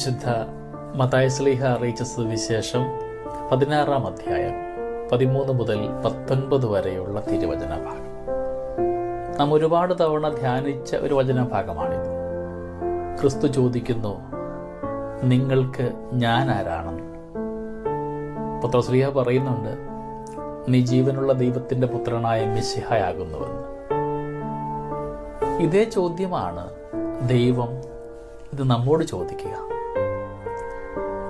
വിശുദ്ധ മത്തായി ശ്ലീഹ അറിയിച്ച സുവിശേഷം 16-ാം അധ്യായം 13 മുതൽ 19 വരെയുള്ള തിരുവചന ഭാഗം. നാം ഒരുപാട് തവണ ധ്യാനിച്ച ഒരു വചനഭാഗമാണിത്. ക്രിസ്തു ചോദിക്കുന്നു, നിങ്ങൾക്ക് ഞാൻ ആരാണെന്ന്. പത്രോസ്ലീഹ പറയുന്നുണ്ട്, നീ ജീവനുള്ള ദൈവത്തിന്റെ പുത്രനായ മിശിഹായാകുന്നുവെന്ന്. ഇതേ ചോദ്യമാണ് ദൈവം ഇത് നമ്മോട് ചോദിക്കുക.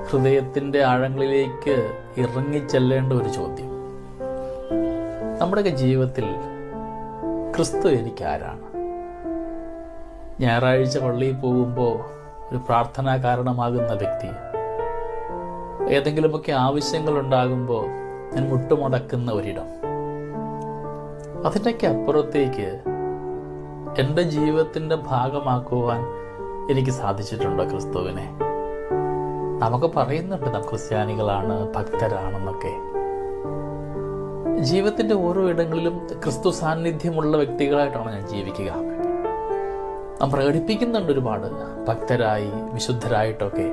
ഹൃദയത്തിന്റെ ആഴങ്ങളിലേക്ക് ഇറങ്ങിച്ചെല്ലേണ്ട ഒരു ചോദ്യം. നമ്മുടെയൊക്കെ ജീവിതത്തിൽ ക്രിസ്തു എനിക്ക് ആരാണ്? ഞായറാഴ്ച പള്ളിയിൽ പോകുമ്പോൾ ഒരു പ്രാർത്ഥനാ കാരണമാകുന്ന വ്യക്തി, ഏതെങ്കിലുമൊക്കെ ആവശ്യങ്ങൾ ഉണ്ടാകുമ്പോൾ ഞാൻ മുട്ടുമടക്കുന്ന ഒരിടം, അതിൻ്റെയൊക്കെ അപ്പുറത്തേക്ക് എൻ്റെ ജീവിതത്തിൻ്റെ ഭാഗമാക്കുവാൻ എനിക്ക് സാധിച്ചിട്ടുണ്ടോ ക്രിസ്തുവിനെ? നമുക്ക് പറയുന്നുണ്ട് നാം ക്രിസ്ത്യാനികളാണ്, ഭക്തരാണെന്നൊക്കെ. ജീവിതത്തിന്റെ ഓരോ ഇടങ്ങളിലും ക്രിസ്തു സാന്നിധ്യമുള്ള വ്യക്തികളായിട്ടാണ് ഞാൻ ജീവിക്കുക. നാം പ്രകടിപ്പിക്കുന്നുണ്ട് ഒരുപാട് ഭക്തരായി, വിശുദ്ധരായിട്ടൊക്കെ.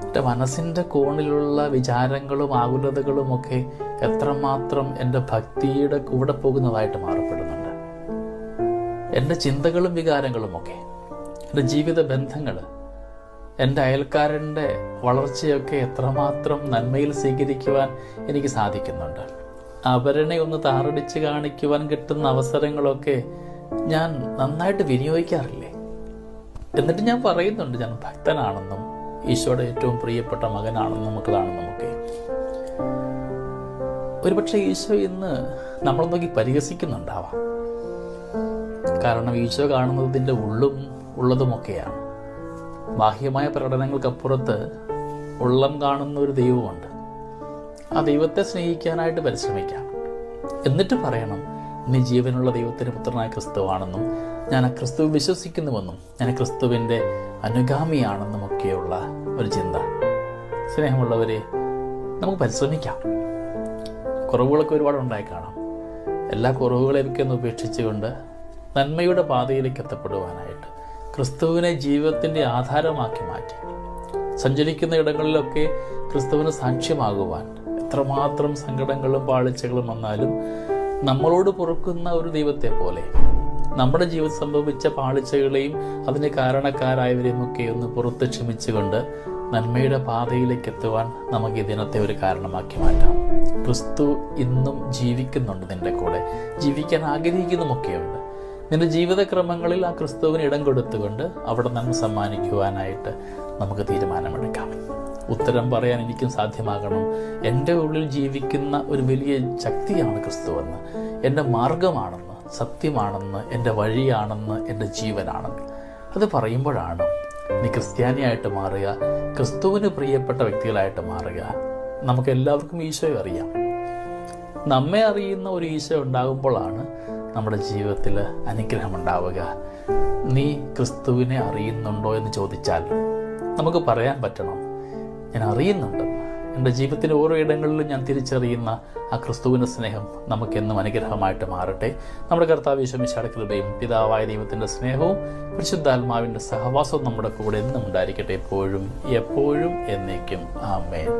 എൻ്റെ മനസ്സിൻ്റെ കോണിലുള്ള വിചാരങ്ങളും ആകുലതകളും ഒക്കെ എത്രമാത്രം എൻ്റെ ഭക്തിയുടെ കൂടെ പോകുന്നതായിട്ട് മാറപ്പെടുന്നുണ്ട്. എൻ്റെ ചിന്തകളും വികാരങ്ങളും ഒക്കെ, എൻ്റെ ജീവിത ബന്ധങ്ങൾ, എൻ്റെ അയൽക്കാരൻ്റെ വളർച്ചയൊക്കെ എത്രമാത്രം നന്മയിൽ സ്വീകരിക്കുവാൻ എനിക്ക് സാധിക്കുന്നുണ്ട്. അവരനെ ഒന്ന് താറടിച്ച് കാണിക്കുവാൻ കിട്ടുന്ന അവസരങ്ങളൊക്കെ ഞാൻ നന്നായിട്ട് വിനിയോഗിക്കാറില്ലേ? എന്നിട്ട് ഞാൻ പറയുന്നുണ്ട് ഞാൻ ഭക്തനാണെന്നും ഈശോയുടെ ഏറ്റവും പ്രിയപ്പെട്ട മകനാണെന്നും മക്കളാണെന്നും ഒക്കെ. ഒരുപക്ഷെ ഈശോ ഇന്ന് നമ്മളെ നോക്കി പരിഹസിക്കുന്നുണ്ടാവാം. കാരണം ഈശോ കാണുന്നതിൻ്റെ ഉള്ളും ഉള്ളതുമൊക്കെയാണ്. ബാഹ്യമായ പ്രകടനങ്ങൾക്കപ്പുറത്ത് ഉള്ളം കാണുന്ന ഒരു ദൈവമുണ്ട്. ആ ദൈവത്തെ സ്നേഹിക്കാനായിട്ട് പരിശ്രമിക്കാം. എന്നിട്ട് പറയണം, നീ ജീവനുള്ള ദൈവത്തിൻ്റെ പുത്രനായ ക്രിസ്തുവാണെന്നും ഞാൻ ആ ക്രിസ്തു വിശ്വസിക്കുന്നുവെന്നും ഞാൻ ക്രിസ്തുവിൻ്റെ അനുഗാമിയാണെന്നും ഒക്കെയുള്ള ഒരു ചിന്ത. സ്നേഹമുള്ളവരെ, നമുക്ക് പരിശ്രമിക്കാം. കുറവുകളൊക്കെ ഒരുപാട് ഉണ്ടായി കാണാം. എല്ലാ കുറവുകളെയൊക്കെ ഒന്ന് ഉപേക്ഷിച്ചുകൊണ്ട് നന്മയുടെ പാതയിലേക്ക് എത്തപ്പെടുവാനായിട്ട് ക്രിസ്തുവിനെ ജീവിതത്തിൻ്റെ ആധാരമാക്കി മാറ്റി സഞ്ചരിക്കുന്ന ഇടങ്ങളിലൊക്കെ ക്രിസ്തുവിന് സാക്ഷ്യമാകുവാൻ, എത്രമാത്രം സങ്കടങ്ങളും പാളിച്ചകളും വന്നാലും നമ്മളോട് പൊറുക്കുന്ന ഒരു ദൈവത്തെ പോലെ നമ്മുടെ ജീവിതം സംഭവിച്ച പാളിച്ചകളെയും അതിന് കാരണക്കാരായവരെയും ഒക്കെ ഒന്ന് പുറത്ത് ക്ഷമിച്ചുകൊണ്ട് നന്മയുടെ പാതയിലേക്ക് എത്തുവാൻ നമുക്ക് ഈ ദിനത്തെ ഒരു കാരണമാക്കി മാറ്റാം. ക്രിസ്തു ഇന്നും ജീവിക്കുന്നുണ്ട്, നിന്റെ കൂടെ ജീവിക്കാൻ ആഗ്രഹിക്കുന്നുമൊക്കെയുണ്ട്. നിന്റെ ജീവിതക്രമങ്ങളിൽ ആ ക്രിസ്തുവിന് ഇടം കൊടുത്തുകൊണ്ട് അവിടെ നന്മ സമ്മാനിക്കുവാനായിട്ട് നമുക്ക് തീരുമാനമെടുക്കാം. ഉത്തരം പറയാൻ എനിക്കും സാധ്യമാകണം. എൻ്റെ ഉള്ളിൽ ജീവിക്കുന്ന ഒരു വലിയ ശക്തിയാണ് ക്രിസ്തുവെന്ന്, എൻ്റെ മാർഗമാണെന്ന്, സത്യമാണെന്ന്, എൻ്റെ വഴിയാണെന്ന്, എൻ്റെ ജീവനാണെന്ന്. അത് പറയുമ്പോഴാണ് നീ ക്രിസ്ത്യാനിയായിട്ട് മാറുക, ക്രിസ്തുവിന് പ്രിയപ്പെട്ട വ്യക്തികളായിട്ട് മാറുക. നമുക്ക് എല്ലാവർക്കും ഈശോയെ അറിയാം. നമ്മെ അറിയുന്ന ഒരു ഈശോ ഉണ്ടാകുമ്പോഴാണ് നമ്മുടെ ജീവിതത്തിൽ അനുഗ്രഹമുണ്ടാവുക. നീ ക്രിസ്തുവിനെ അറിയുന്നുണ്ടോ എന്ന് ചോദിച്ചാൽ നമുക്ക് പറയാൻ പറ്റണം, ഞാൻ അറിയുന്നുണ്ട്. എൻ്റെ ജീവിതത്തിൻ്റെ ഓരോ ഇടങ്ങളിലും ഞാൻ തിരിച്ചറിയുന്ന ആ ക്രിസ്തുവിൻ്റെ സ്നേഹം നമുക്കെന്നും അനുഗ്രഹമായിട്ട് മാറട്ടെ. നമ്മുടെ കർത്താവ് യേശു മിശിഹായുടെ കൃപയും പിതാവായ ദൈവത്തിൻ്റെ സ്നേഹവും പരിശുദ്ധാത്മാവിൻ്റെ സഹവാസവും നമ്മുടെ കൂടെ എന്നും ഉണ്ടായിരിക്കട്ടെ, എപ്പോഴും എപ്പോഴും എന്നേക്കും. ആമേൻ.